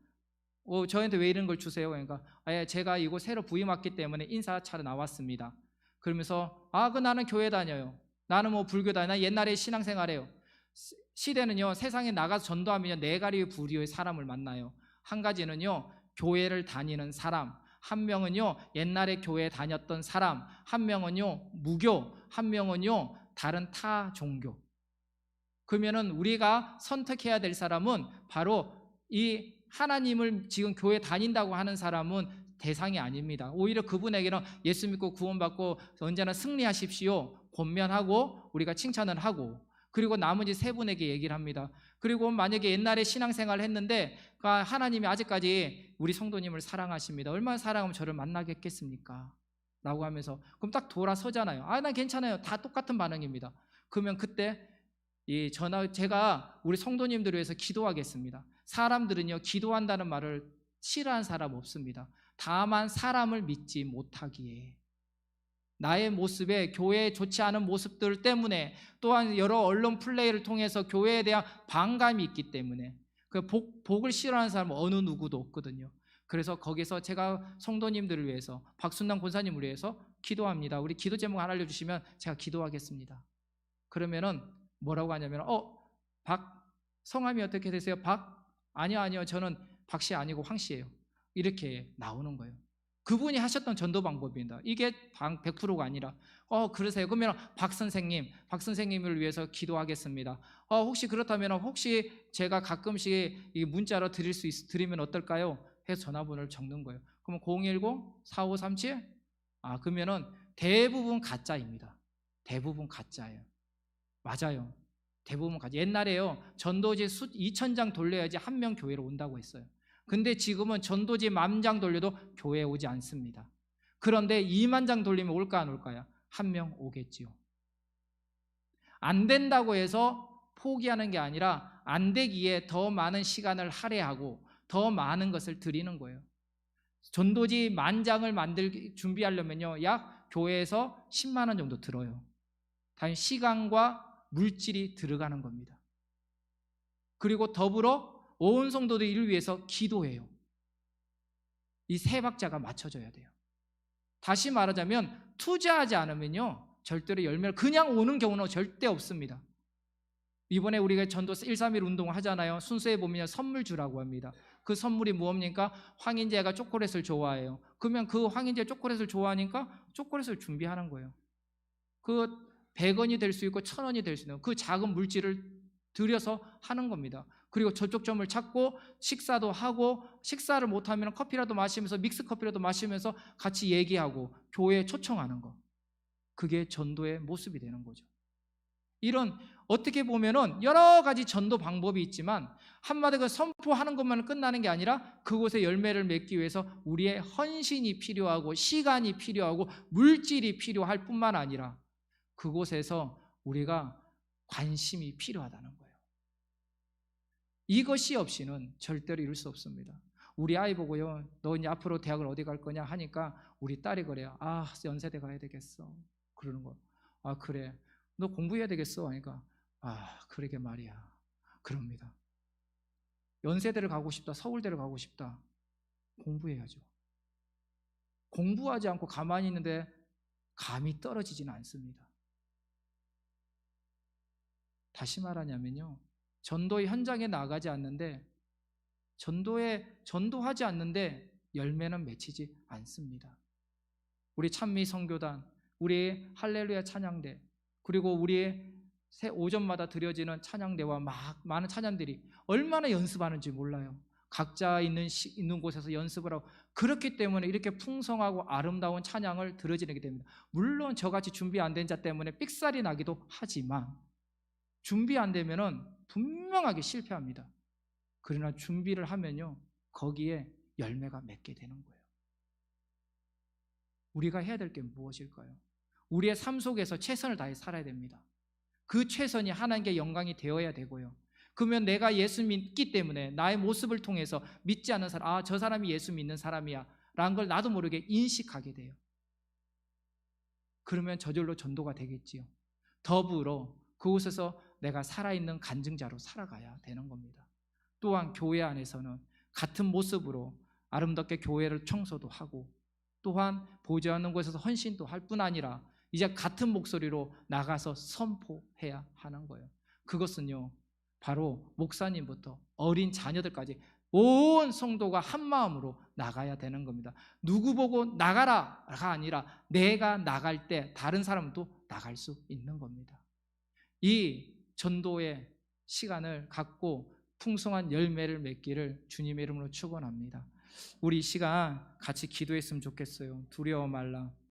저한테 왜 이런 걸 주세요? 그러니까 제가 이곳 새로 부임했기 때문에 인사차로 나왔습니다. 그러면서 나는 교회 다녀요. 나는 불교 다녀. 나 옛날에 신앙생활해요. 시대는요 세상에 나가서 전도하면 네 가지 부류의 사람을 만나요. 한 가지는요 교회를 다니는 사람, 한 명은요 옛날에 교회에 다녔던 사람, 한 명은요 무교, 한 명은요 다른 타 종교. 그러면은 우리가 선택해야 될 사람은 바로 이 하나님을 지금 교회 다닌다고 하는 사람은 대상이 아닙니다. 오히려 그분에게는 예수 믿고 구원받고 언제나 승리하십시오 권면하고 우리가 칭찬을 하고, 그리고 나머지 세 분에게 얘기를 합니다. 그리고 만약에 옛날에 신앙생활을 했는데 하나님이 아직까지 우리 성도님을 사랑하십니다. 얼마나 사랑하면 저를 만나겠습니까? 라고 하면서 그럼 딱 돌아서잖아요. 난 괜찮아요. 다 똑같은 반응입니다. 그러면 그때 제가 우리 성도님들을 위해서 기도하겠습니다. 사람들은요 기도한다는 말을 싫어하는 사람 없습니다. 다만 사람을 믿지 못하기에, 나의 모습에 교회에 좋지 않은 모습들 때문에, 또한 여러 언론 플레이를 통해서 교회에 대한 반감이 있기 때문에 그 복을 싫어하는 사람은 어느 누구도 없거든요. 그래서 거기서 제가 성도님들을 위해서, 박순남 권사님을 위해서 기도합니다. 우리 기도 제목 하나 알려주시면 제가 기도하겠습니다. 그러면은 뭐라고 하냐면 성함이 어떻게 되세요? 아니요 저는 박씨 아니고 황씨예요. 이렇게 나오는 거예요. 그분이 하셨던 전도 방법입니다. 이게 100%가 아니라 그러세요. 그러면 박 선생님을 위해서 기도하겠습니다. 혹시 그렇다면 혹시 제가 가끔씩 이 문자로 드리면 어떨까요? 해서 전화번호를 적는 거예요. 그러면 010-4537 그러면은 대부분 가짜입니다. 대부분 가짜예요. 맞아요. 대부분 가짜. 옛날에요 전도지 2,000장 돌려야지 한 명 교회로 온다고 했어요. 근데 지금은 전도지 10,000장 돌려도 교회에 오지 않습니다. 그런데 20,000장 돌리면 올까 안 올까요? 한 명 오겠지요. 안 된다고 해서 포기하는 게 아니라 안 되기에 더 많은 시간을 할애하고 더 많은 것을 드리는 거예요. 전도지 10,000장을 준비하려면요 약 교회에서 10만 원 정도 들어요. 다른 시간과 물질이 들어가는 겁니다. 그리고 더불어 온 성도들 이를 위해서 기도해요. 이 세 박자가 맞춰져야 돼요. 다시 말하자면 투자하지 않으면요 절대로 열매를 그냥 오는 경우는 절대 없습니다. 이번에 우리가 전도 131 운동을 하잖아요. 순서에 보면 선물 주라고 합니다. 그 선물이 무엇입니까? 황인재가 초콜릿을 좋아해요. 그러면 그 황인재 초콜릿을 좋아하니까 초콜릿을 준비하는 거예요. 그 100원이 될 수 있고 1,000원이 될 수 있는 그 작은 물질을 들여서 하는 겁니다. 그리고 저쪽점을 찾고 식사도 하고, 식사를 못하면 커피라도 마시면서 믹스 커피라도 마시면서 같이 얘기하고 교회에 초청하는 거, 그게 전도의 모습이 되는 거죠. 이런 어떻게 보면은 여러 가지 전도 방법이 있지만 한마디로 선포하는 것만 끝나는 게 아니라 그곳에 열매를 맺기 위해서 우리의 헌신이 필요하고 시간이 필요하고 물질이 필요할 뿐만 아니라 그곳에서 우리가 관심이 필요하다는 거예요. 이것이 없이는 절대로 이룰 수 없습니다. 우리 아이 보고요, 너 이제 앞으로 대학을 어디 갈 거냐 하니까 우리 딸이 그래요. 연세대 가야 되겠어. 그러는 거. 그래. 너 공부해야 되겠어. 하니까 그러게 말이야. 그럽니다. 연세대를 가고 싶다. 서울대를 가고 싶다. 공부해야죠. 공부하지 않고 가만히 있는데 감이 떨어지지는 않습니다. 다시 말하냐면요, 전도의 현장에 나가지 않는데, 전도하지 않는데 열매는 맺히지 않습니다. 우리 찬미 선교단, 우리 할렐루야 찬양대, 그리고 우리의 오전마다 드려지는 찬양대와 많은 찬양들이 얼마나 연습하는지 몰라요. 각자 있는 곳에서 연습을 하고, 그렇기 때문에 이렇게 풍성하고 아름다운 찬양을 들어지게 됩니다. 물론 저같이 준비 안 된 자 때문에 삑살이 나기도 하지만 준비 안 되면은 분명하게 실패합니다. 그러나 준비를 하면요 거기에 열매가 맺게 되는 거예요. 우리가 해야 될 게 무엇일까요? 우리의 삶 속에서 최선을 다해 살아야 됩니다. 그 최선이 하나님께 영광이 되어야 되고요. 그러면 내가 예수 믿기 때문에 나의 모습을 통해서 믿지 않는 사람, 저 사람이 예수 믿는 사람이야 라는 걸 나도 모르게 인식하게 돼요. 그러면 저절로 전도가 되겠지요. 더불어 그곳에서 내가 살아있는 간증자로 살아가야 되는 겁니다. 또한 교회 안에서는 같은 모습으로 아름답게 교회를 청소도 하고, 또한 보지 않는 곳에서 헌신도 할 뿐 아니라 이제 같은 목소리로 나가서 선포해야 하는 거예요. 그것은요 바로 목사님부터 어린 자녀들까지 온 성도가 한 마음으로 나가야 되는 겁니다. 누구 보고 나가라가 아니라 내가 나갈 때 다른 사람도 나갈 수 있는 겁니다. 이 전도의 시간을 갖고 풍성한 열매를 맺기를 주님의 이름으로 축원합니다. 우리 이 시간 같이 기도했으면 좋겠어요. 두려워 말라.